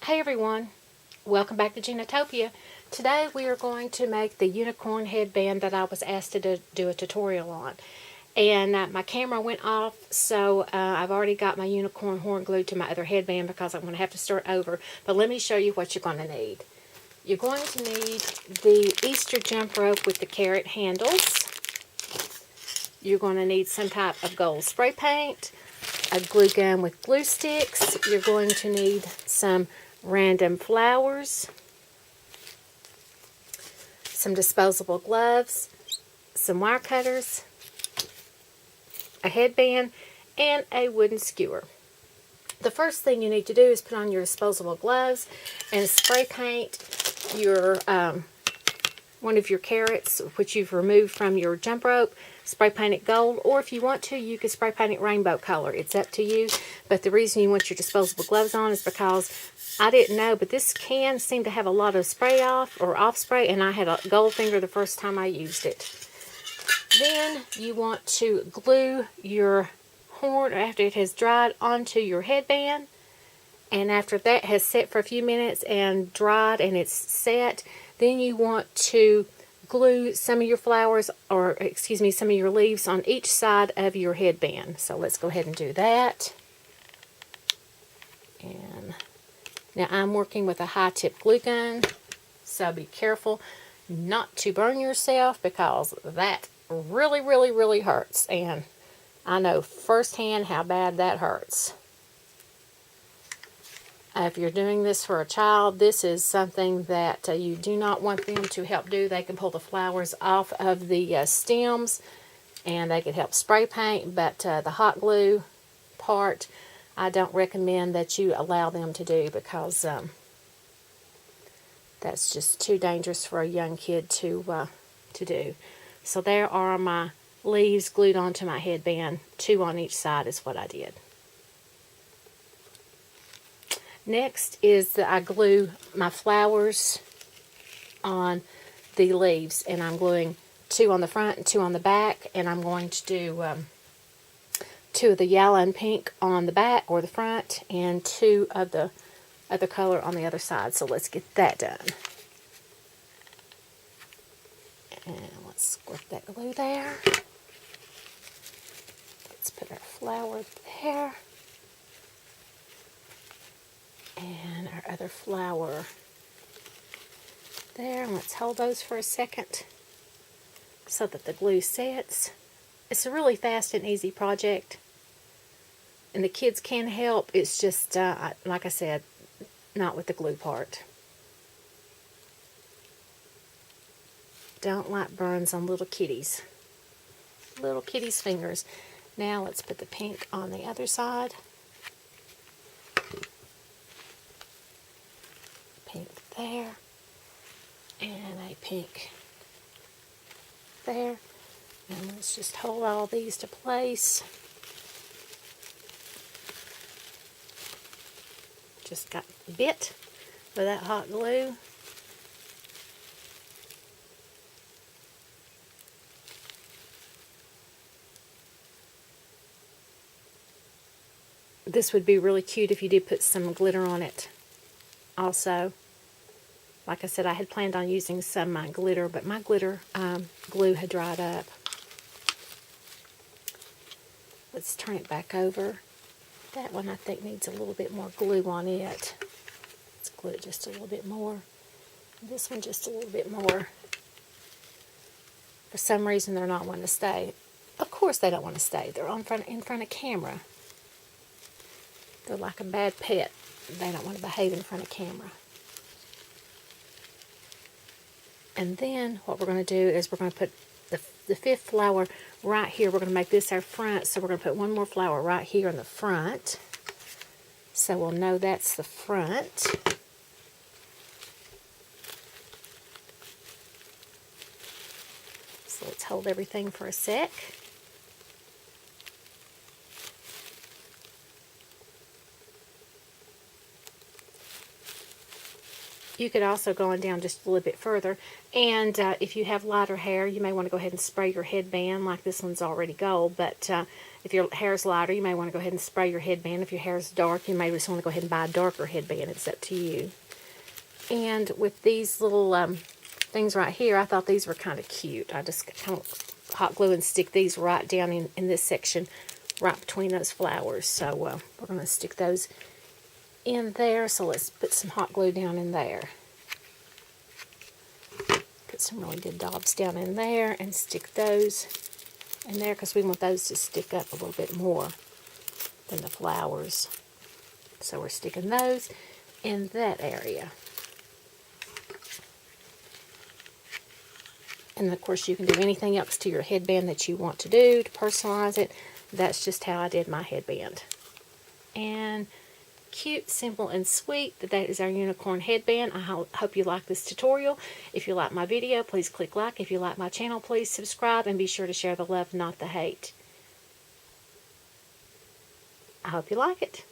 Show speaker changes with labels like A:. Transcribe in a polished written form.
A: Hey everyone, welcome back to Genatopia. Today we are going to make the unicorn headband that I was asked to do a tutorial on. And my camera went off, so I've already got my unicorn horn glued to my other headband because I'm going to have to start over. But let me show you what you're going to need. You're going to need the Easter jump rope with the carrot handles. You're going to need some type of gold spray paint, a glue gun with glue sticks. You're going to need some random flowers, some disposable gloves, some wire cutters, a headband, and a wooden skewer. The first thing you need to do is put on your disposable gloves and spray paint your one of your carrots, which you've removed from your jump rope. Spray paint it gold, or if you want to, you can spray paint it rainbow color. It's up to you. But the reason you want your disposable gloves on is because I didn't know, but this can seem to have a lot of spray off or off spray, and I had a gold finger the first time I used it. Then you want to glue your horn after it has dried onto your headband, and after that has set for a few minutes and dried and it's set, then you want to glue some of your flowers, or excuse me, some of your leaves on each side of your headband. So let's go ahead and do that. And now I'm working with a high-tip glue gun, so be careful not to burn yourself because that really hurts, and I know firsthand how bad that hurts. If you're doing this for a child, this is something that you do not want them to help do. They can pull the flowers off of the stems, and they can help spray paint, but the hot glue part, I don't recommend that you allow them to do because that's just too dangerous for a young kid to do. So there are my leaves glued onto my headband. 2 on each side is what I did. Next is that I glue my flowers on the leaves, and I'm gluing 2 on the front and 2 on the back, and I'm going to do 2 of the yellow and pink on the back or the front, and 2 of the other color on the other side. So let's get that done. And let's squirt that glue there. Let's put our flower there. And our other flower there. And let's hold those for a second so that the glue sets. It's a really fast and easy project, and the kids can help. It's just, like I said, not with the glue part. Don't like burns on little kitties' fingers. Now let's put the pink on the other side. Pink there, and a pink there, and let's just hold all these to place. Just got bit with that hot glue. This would be really cute if you did put some glitter on it also. Like I said, I had planned on using some glitter, but my glitter glue had dried up. Let's turn it back over. That one I think needs a little bit more glue on it. Let's glue it just a little bit more. This one just a little bit more. For some reason they're not wanting to stay. Of course they don't want to stay. They're in front of camera. They're like a bad pet. They don't want to behave in front of camera. And then what we're going to do is we're going to put the 5th flower right here. We're going to make this our front, so we're going to put 1 more flower right here in the front. So we'll know that's the front. So let's hold everything for a sec. You could also go on down just a little bit further, and if you have lighter hair, you may want to go ahead and spray your headband. Like this one's already gold, but if your hair's lighter, you may want to go ahead and spray your headband. If your hair's dark, you may just want to go ahead and buy a darker headband. It's up to you. And with these little things right here, I thought these were kind of cute. I just kind of hot glue and stick these right down in this section, right between those flowers. So we're going to stick those in there. So let's put some hot glue down in there. Put some really good daubs down in there and stick those in there because we want those to stick up a little bit more than the flowers. So we're sticking those in that area. And of course you can do anything else to your headband that you want to do to personalize it. That's just how I did my headband. And cute, simple, and sweet. That is our unicorn headband. I hope you like this tutorial. If you like my video, please click like. If you like my channel, please subscribe, and be sure to share the love, not the hate. I hope you like it.